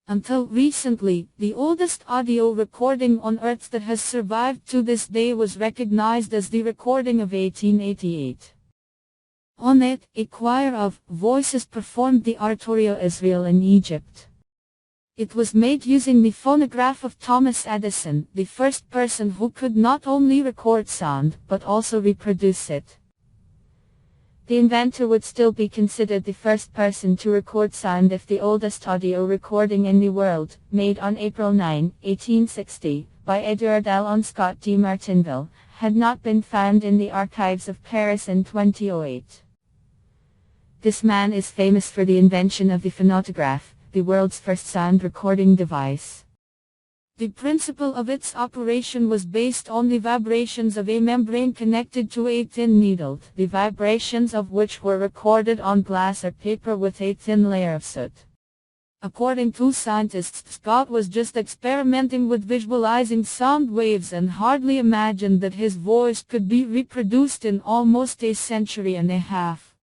Until recently, the oldest audio recording on Earth that has survived to this day was recognized as the recording of 1888. On it, a choir of voices performed the oratorio Israel in Egypt. It was made using the phonograph of Thomas Edison, the first person who could not only record sound, but also reproduce it. The inventor would still be considered the first person to record sound if the oldest audio recording in the world, made on April 9, 1860, by Edouard-Léon Scott de Martinville, had not been found in the archives of Paris in 2008. This man is famous for the invention of the phonautograph, the world's first sound recording device. The principle of its operation was based on the vibrations of a membrane connected to a thin needle, the vibrations of which were recorded on glass or paper with a thin layer of soot. According to scientists, Scott was just experimenting with visualizing sound waves and hardly imagined that his voice could be reproduced in almost a century and a half.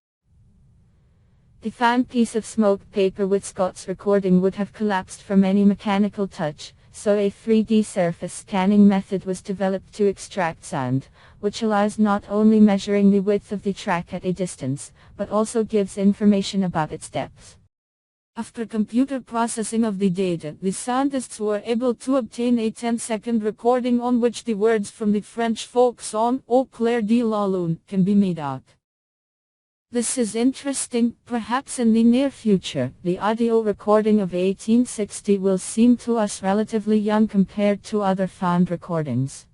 The found piece of smoked paper with Scott's recording would have collapsed from any mechanical touch, so a 3D surface scanning method was developed to extract sound, which allows not only measuring the width of the track at a distance, but also gives information about its depth. After computer processing of the data, the scientists were able to obtain a 10-second recording on which the words from the French folk song Au clair de la lune can be made out. This is interesting. Perhaps in the near future, the audio recording of 1860 will seem to us relatively young compared to other found recordings.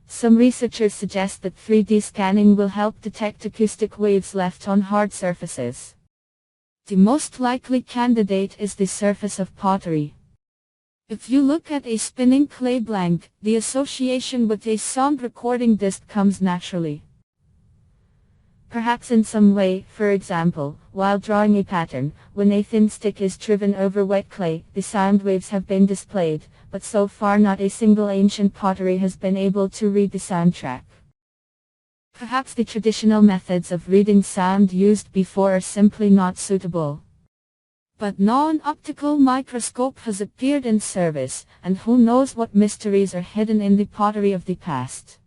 Some researchers suggest that 3D scanning will help detect acoustic waves left on hard surfaces. The most likely candidate is the surface of pottery. If you look at a spinning clay blank, the association with a sound recording disc comes naturally. Perhaps in some way, for example, while drawing a pattern, when a thin stick is driven over wet clay, the sound waves have been displayed, but so far not a single ancient pottery has been able to read the sound track. Perhaps the traditional methods of reading sound used before are simply not suitable. But now an optical microscope has appeared in service, and who knows what mysteries are hidden in the pottery of the past.